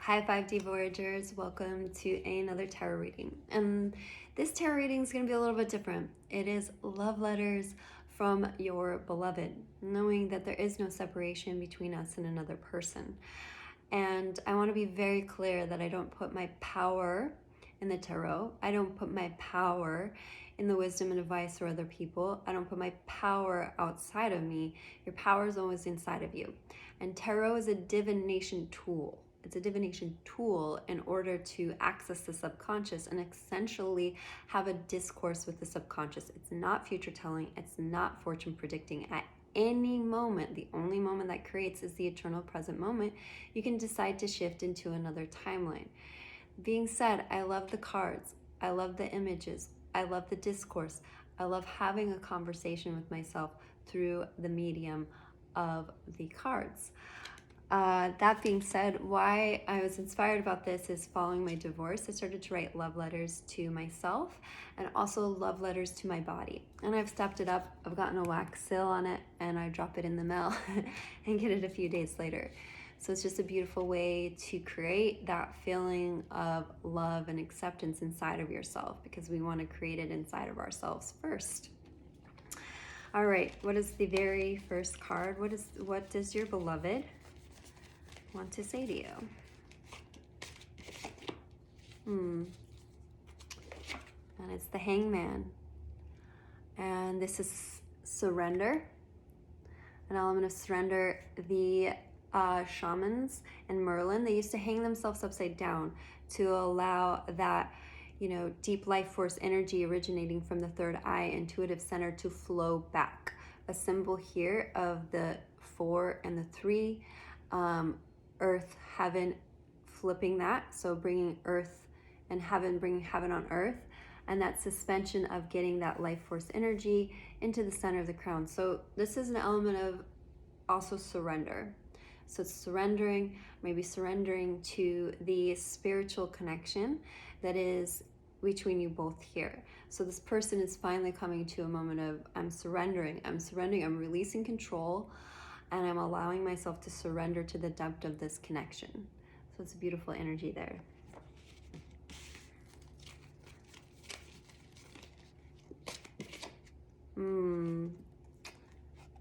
High 5D Voyagers, welcome to another tarot reading. And this tarot reading is going to be a little bit different. It is love letters from your beloved, knowing that there is no separation between us and another person. And I want to be very clear that I don't put my power in the tarot. I don't put my power in the wisdom and advice for other people. I don't put my power outside of me. Your power is always inside of you. And tarot is a divination tool. It's a divination tool in order to access the subconscious and essentially have a discourse with the subconscious. It's not future telling. It's not fortune predicting. At any moment, the only moment that creates is the eternal present moment. You can decide to shift into another timeline. Being said, I love the cards. I love the images. I love the discourse. I love having a conversation with myself through the medium of the cards. That being said, why I was inspired about this is following my divorce. I started to write love letters to myself and also love letters to my body. And I've stepped it up. I've gotten a wax seal on it and I drop it in the mail and get it a few days later. So it's just a beautiful way to create that feeling of love and acceptance inside of yourself, because we want to create it inside of ourselves first. All right, what is the very first card? What does your beloved want to say to you? And it's the Hangman. And this is surrender, an element of surrender. The shamans and Merlin, they used to hang themselves upside down to allow that, deep life force energy originating from the third eye, intuitive center, to flow back. A symbol here of the 4 and the 3, earth, heaven, flipping that. So bringing earth and heaven, bringing heaven on earth. And that suspension of getting that life force energy into the center of the crown. So this is an element of also surrender. So it's surrendering, maybe surrendering to the spiritual connection that is between you both here. So this person is finally coming to a moment of, I'm surrendering, I'm releasing control, and I'm allowing myself to surrender to the depth of this connection. So it's a beautiful energy there.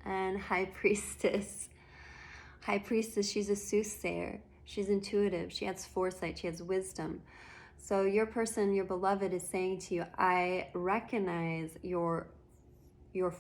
And High Priestess. High Priestess, she's a soothsayer. She's intuitive. She has foresight. She has wisdom. So your person, your beloved, is saying to you, I recognize your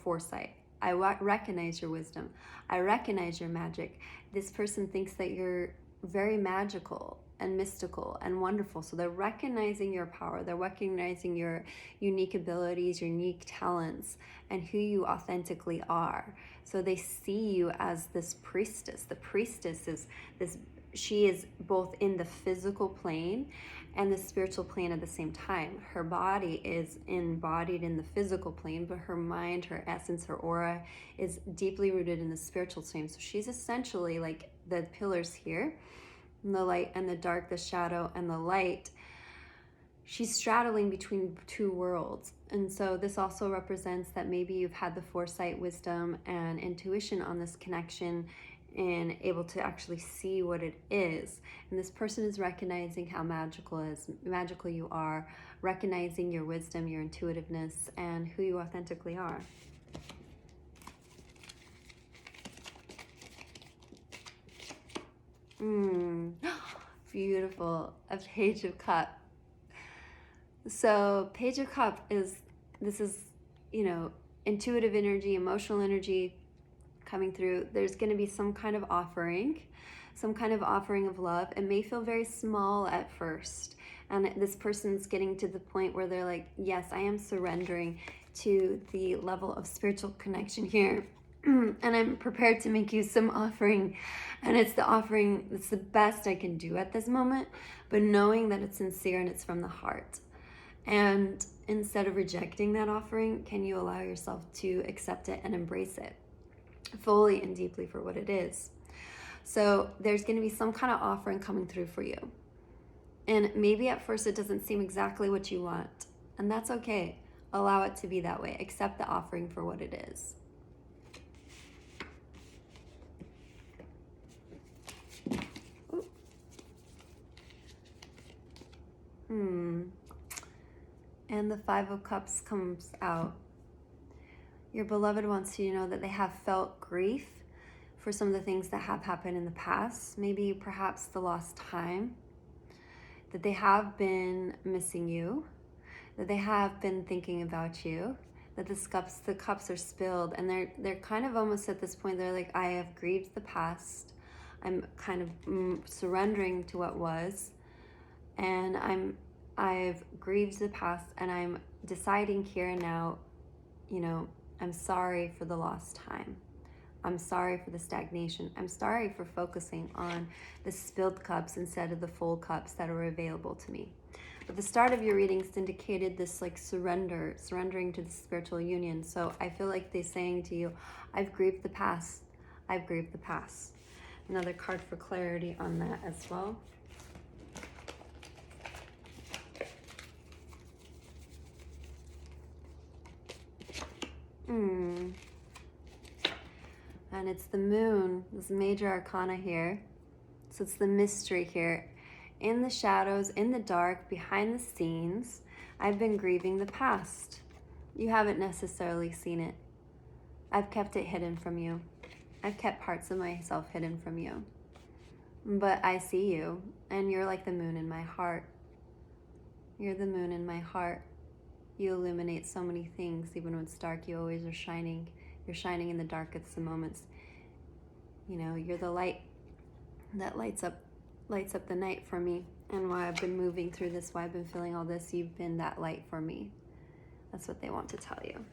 foresight. I recognize your wisdom. I recognize your magic. This person thinks that you're very magical and mystical and wonderful. So they're recognizing your power. They're recognizing your unique abilities, your unique talents, and who you authentically are. So they see you as this priestess. The priestess is this, she is both in the physical plane and the spiritual plane at the same time. Her body is embodied in the physical plane, but her mind, her essence, her aura is deeply rooted in the spiritual plane. So she's essentially like the pillars here, the light and the dark, the shadow and the light. She's straddling between two worlds. And so this also represents that maybe you've had the foresight, wisdom, and intuition on this connection and able to actually see what it is. And this person is recognizing how magical you are, recognizing your wisdom, your intuitiveness, and who you authentically are. Beautiful. A Page of Cups. So Page of Cups is intuitive energy, emotional energy coming through. There's going to be some kind of offering of love. It may feel very small at first, and this person's getting to the point where they're like, yes, I am surrendering to the level of spiritual connection here. And I'm prepared to make you some offering, and it's the best I can do at this moment, but knowing that it's sincere and it's from the heart. And instead of rejecting that offering, can you allow yourself to accept it and embrace it fully and deeply for what it is? So there's going to be some kind of offering coming through for you. And maybe at first it doesn't seem exactly what you want, and that's okay. Allow it to be that way. Accept the offering for what it is. And the Five of Cups comes out. Your beloved wants you to know that they have felt grief for some of the things that have happened in the past, maybe perhaps the lost time, that they have been missing you, that they have been thinking about you, that the cups are spilled, and they're kind of almost at this point, they're like, I have grieved the past. I'm kind of surrendering to what was, and I've grieved the past, and I'm deciding here and now, you know, I'm sorry for the lost time. I'm sorry for the stagnation. I'm sorry for focusing on the spilled cups instead of the full cups that are available to me. But the start of your readings indicated this like surrendering to the spiritual union. So I feel like they're saying to you, I've grieved the past. I've grieved the past. Another card for clarity on that as well. And it's the moon, this major arcana here. So it's the mystery here. In the shadows, in the dark, behind the scenes, I've been grieving the past. You haven't necessarily seen it. I've kept it hidden from you. I've kept parts of myself hidden from you. But I see you, and you're like the moon in my heart. You're the moon in my heart. You illuminate so many things. Even when it's dark, you always are shining. You're shining in the darkest of moments. You know, you're the light that lights up the night for me. And while I've been moving through this, while I've been feeling all this, you've been that light for me. That's what they want to tell you.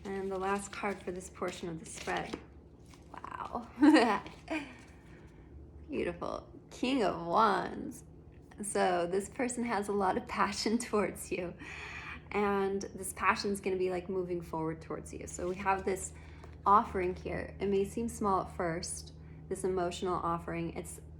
And the last card for this portion of the spread. Wow. Beautiful. King of Wands. So this person has a lot of passion towards you, and this passion is going to be like moving forward towards you. So we have this offering here. It may seem small at first, this emotional offering.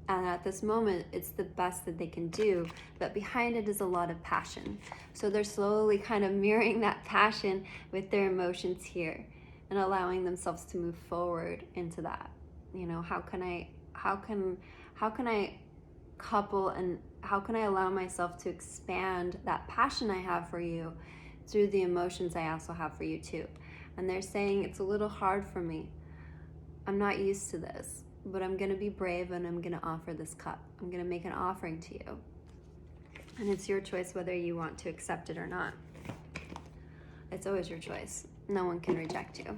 And at this moment, it's the best that they can do, but behind it is a lot of passion. So they're slowly kind of mirroring that passion with their emotions here and allowing themselves to move forward into that. You know, how can I couple, and how can I allow myself to expand that passion I have for you through the emotions I also have for you too? And they're saying, it's a little hard for me. I'm not used to this, but I'm going to be brave, and I'm going to offer this cup. I'm going to make an offering to you. And it's your choice whether you want to accept it or not. It's always your choice. No one can reject you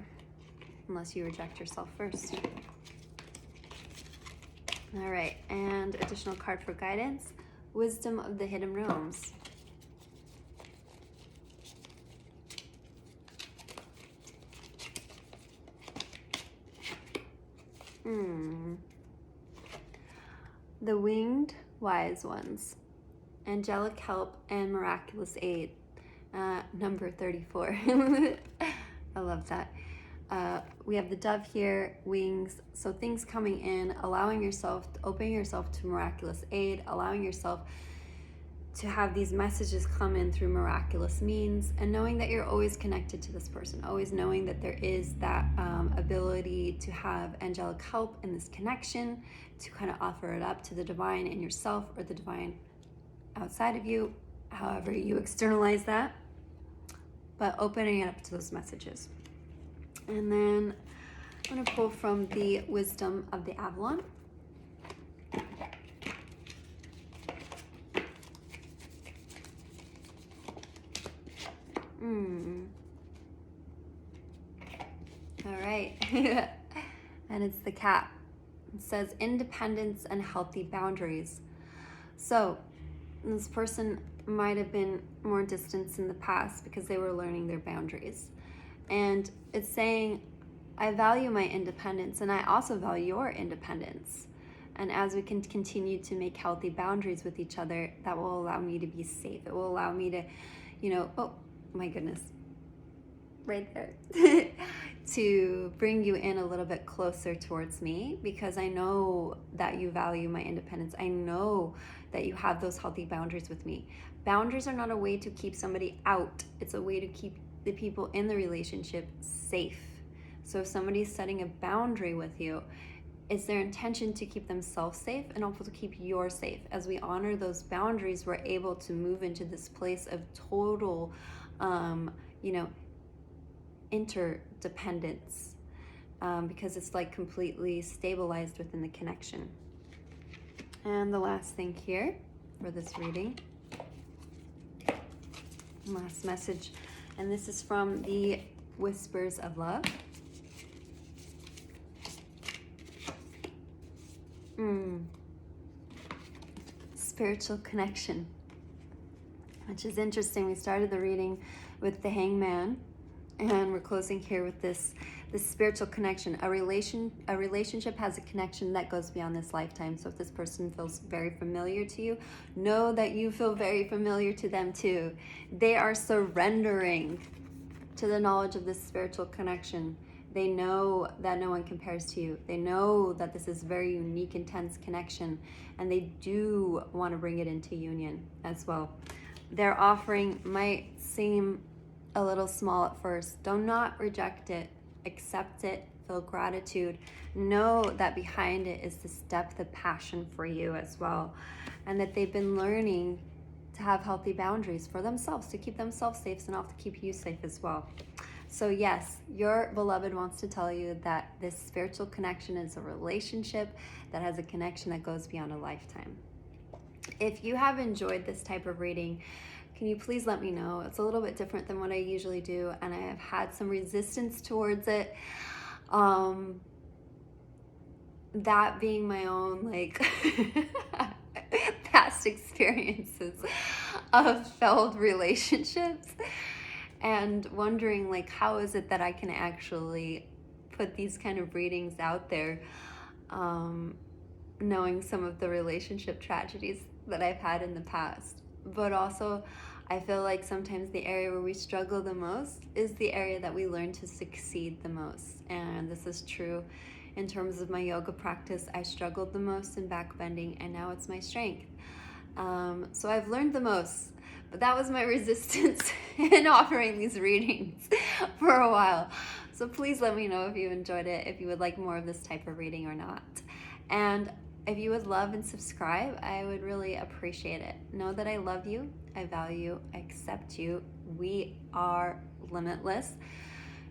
unless you reject yourself first. All right, and additional card for guidance, Wisdom of the Hidden Realms. The Winged Wise Ones, Angelic Help and Miraculous Aid, number 34. I love that. We have the dove here, wings, so things coming in, allowing yourself, opening yourself to miraculous aid, allowing yourself to have these messages come in through miraculous means, and knowing that you're always connected to this person, always knowing that there is that ability to have angelic help in this connection, to kind of offer it up to the divine in yourself or the divine outside of you, however you externalize that, but opening it up to those messages. And then I'm going to pull from the Wisdom of the Avalon. All right. And it's the Cat. It says independence and healthy boundaries. So this person might have been more distant in the past because they were learning their boundaries. And it's saying, I value my independence, and I also value your independence. And as we can continue to make healthy boundaries with each other, that will allow me to be safe. It will allow me to, you know, oh my goodness, right there, to bring you in a little bit closer towards me, because I know that you value my independence. I know that you have those healthy boundaries with me. Boundaries are not a way to keep somebody out. It's a way to keep the people in the relationship safe. So if somebody's setting a boundary with you, it's their intention to keep themselves safe and also to keep yours safe. As we honor those boundaries, we're able to move into this place of total, interdependence, because it's like completely stabilized within the connection. And the last thing here for this reading, last message, and this is from the Whispers of Love. Spiritual connection, which is interesting. We started the reading with the Hangman, and we're closing here with this spiritual connection. A relationship has a connection that goes beyond this lifetime. So if this person feels very familiar to you, know that you feel very familiar to them too. They are surrendering to the knowledge of this spiritual connection. They know that no one compares to you. They know that this is very unique, intense connection, and they do want to bring it into union as well. Their offering might seem a little small at first. Do not reject it. Accept it. Feel gratitude. Know that behind it is this depth of passion for you as well, and that they've been learning to have healthy boundaries for themselves, to keep themselves safe and also to keep you safe as well. So yes, your beloved wants to tell you that this spiritual connection is a relationship that has a connection that goes beyond a lifetime. If you have enjoyed this type of reading, can you please let me know? It's a little bit different than what I usually do, and I have had some resistance towards it. That being my own past experiences of failed relationships, and wondering how is it that I can actually put these kind of readings out there, knowing some of the relationship tragedies that I've had in the past. But also, I feel like sometimes the area where we struggle the most is the area that we learn to succeed the most. And this is true in terms of my yoga practice. I struggled the most in backbending, and now it's my strength. So I've learned the most, but that was my resistance in offering these readings for a while. So please let me know if you enjoyed it, if you would like more of this type of reading or not. And if you would love and subscribe, I would really appreciate it. Know that I love you, I value, I accept you. We are limitless.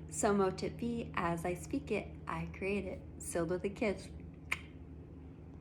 So mote it be, as I speak it, I create it. Sealed with a kiss.